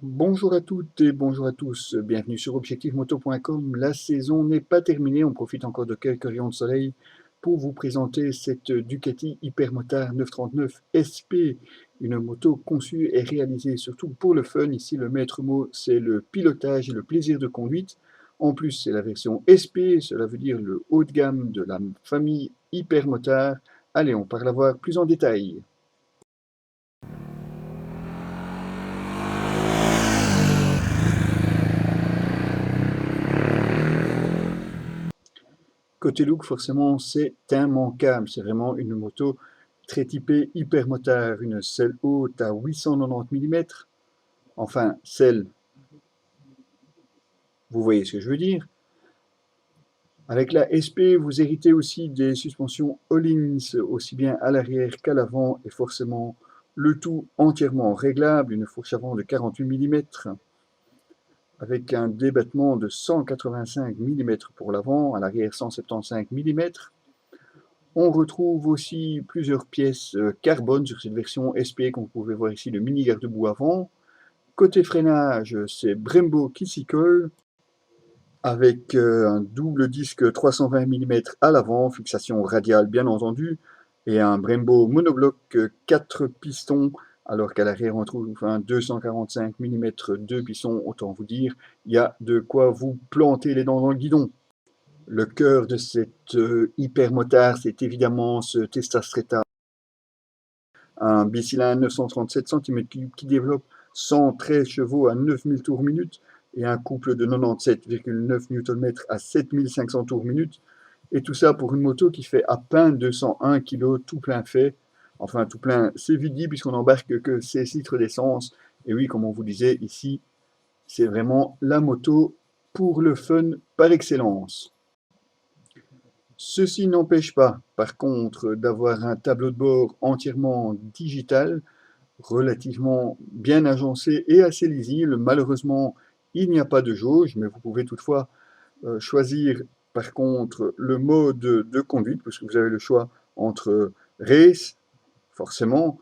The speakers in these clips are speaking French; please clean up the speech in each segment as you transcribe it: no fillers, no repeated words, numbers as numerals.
Bonjour à toutes et bonjour à tous, bienvenue sur objectifmoto.com. La saison n'est pas terminée, on profite encore de quelques rayons de soleil pour vous présenter cette Ducati Hypermotard 939 SP, une moto conçue et réalisée surtout pour le fun. Ici, le maître mot, c'est le pilotage et le plaisir de conduite. En plus, c'est la version SP, cela veut dire le haut de gamme de la famille Hypermotard. Allez, on part la voir plus en détail. Côté look, forcément, c'est immanquable. C'est vraiment une moto très typée hypermotard, une selle haute à 890 mm. Enfin, selle, vous voyez ce que je veux dire. Avec la SP, vous héritez aussi des suspensions Öhlins, aussi bien à l'arrière qu'à l'avant, et forcément le tout entièrement réglable, une fourche avant de 48 mm, avec un débattement de 185 mm pour l'avant, à l'arrière 175 mm. On retrouve aussi plusieurs pièces carbone sur cette version SP, comme vous pouvez voir ici, le mini garde-boue avant. Côté freinage, c'est Brembo qui s'y colle, avec un double disque 320 mm à l'avant, fixation radiale bien entendu, et un Brembo monobloc 4 pistons, alors qu'à l'arrière on trouve un 245 mm 2 pistons, autant vous dire, il y a de quoi vous planter les dents dans le guidon. Le cœur de cette hypermotard, c'est évidemment ce Testa Stretta, un bicylindre 937 cm3 qui développe 113 chevaux à 9000 tours minute et un couple de 97,9 Nm à 7500 tours minute. Et tout ça pour une moto qui fait à peine 201 kg tout plein fait. Enfin, tout plein, c'est vite dit puisqu'on n'embarque que 16 litres d'essence. Et oui, comme on vous disait ici, c'est vraiment la moto pour le fun par excellence. Ceci n'empêche pas, par contre, d'avoir un tableau de bord entièrement digital, relativement bien agencé et assez lisible. Malheureusement, il n'y a pas de jauge, mais vous pouvez toutefois choisir par contre le mode de conduite, puisque vous avez le choix entre race, forcément,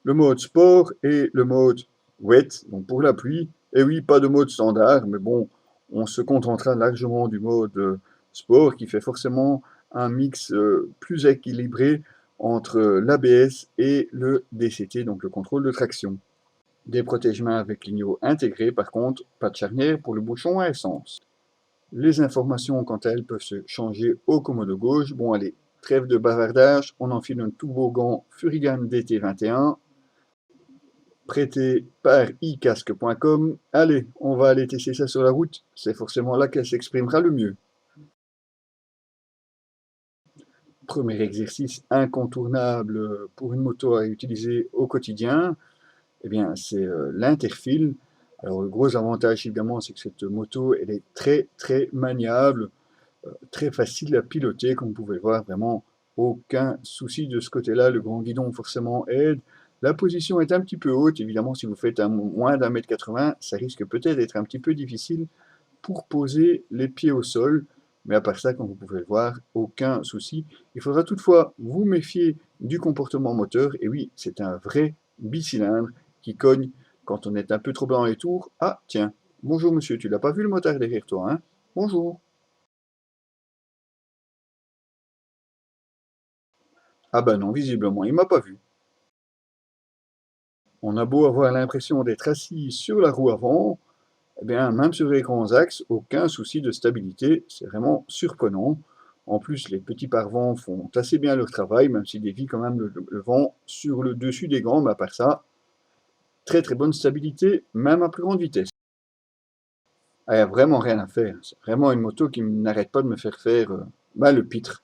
le mode sport et le mode wet, donc pour la pluie. Et oui, pas de mode standard, mais bon, on se contentera largement du mode sport qui fait forcément un mix plus équilibré entre l'ABS et le DCT, donc le contrôle de traction. Des protège-mains avec lignot intégrés, par contre, pas de charnière pour le bouchon à essence. Les informations, quant à elles, peuvent se changer au commode gauche. Bon, allez, trêve de bavardage, on enfile un tout beau gant Furigan DT21, prêté par icasque.com. Allez, on va aller tester ça sur la route, c'est forcément là qu'elle s'exprimera le mieux. Premier exercice incontournable pour une moto à utiliser au quotidien, eh bien, c'est l'interfile. Alors, le gros avantage, évidemment, c'est que cette moto, elle est très, très maniable, très facile à piloter, comme vous pouvez le voir, vraiment aucun souci de ce côté-là. Le grand guidon, forcément, aide. La position est un petit peu haute, évidemment, si vous faites moins d'un mètre 80, ça risque peut-être d'être un petit peu difficile pour poser les pieds au sol. Mais à part ça, comme vous pouvez le voir, aucun souci. Il faudra toutefois vous méfier du comportement moteur. Et oui, c'est un vrai bicylindre qui cogne quand on est un peu trop dans les tours. Ah, tiens, bonjour monsieur, tu l'as pas vu le moteur derrière toi, hein? Bonjour. Ah ben non, visiblement, il m'a pas vu. On a beau avoir l'impression d'être assis sur la roue avant, eh bien, même sur les grands axes, aucun souci de stabilité, c'est vraiment surprenant. En plus, les petits pare-vents font assez bien leur travail, même s'ils dévient quand même le vent sur le dessus des grands, mais à part ça, très très bonne stabilité, même à plus grande vitesse. Il n'y a vraiment rien à faire, c'est vraiment une moto qui n'arrête pas de me faire faire le pitre.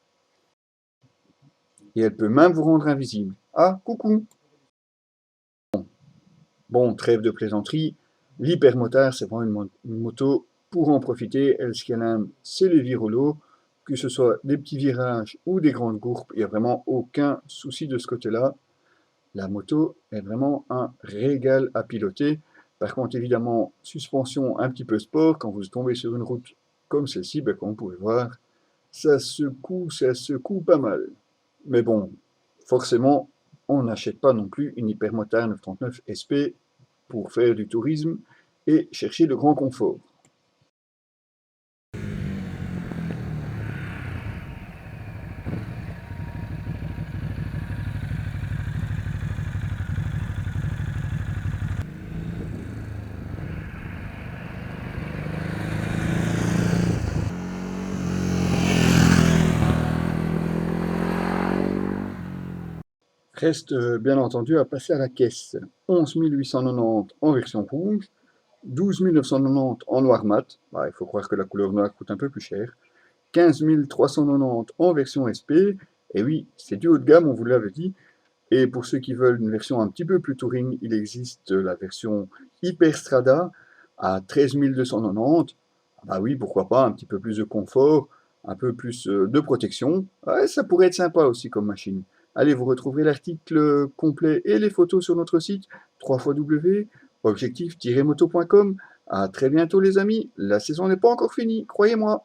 Et elle peut même vous rendre invisible. Ah, coucou! Bon, trêve de plaisanterie, l'hypermotard, c'est vraiment une moto pour en profiter. Elle, ce qu'elle aime, c'est les virolos, que ce soit des petits virages ou des grandes courbes, il n'y a vraiment aucun souci de ce côté-là. La moto est vraiment un régal à piloter. Par contre, évidemment, suspension un petit peu sport, quand vous tombez sur une route comme celle-ci, ben, comme vous pouvez voir, ça secoue pas mal. Mais bon, forcément, on n'achète pas non plus une hypermotard 939 SP pour faire du tourisme et cherchez le grand confort. Reste bien entendu à passer à la caisse. 11 890 en version rouge, 12 990 en noir mat, il faut croire que la couleur noire coûte un peu plus cher, 15 390 en version SP, et oui, c'est du haut de gamme, on vous l'avait dit, et pour ceux qui veulent une version un petit peu plus touring, il existe la version Hyper Strada à 13 290. Bah oui, pourquoi pas, un petit peu plus de confort, un peu plus de protection. Ouais, ça pourrait être sympa aussi comme machine. Allez, vous retrouverez l'article complet et les photos sur notre site www.objectif-moto.com. À très bientôt les amis, la saison n'est pas encore finie, croyez-moi.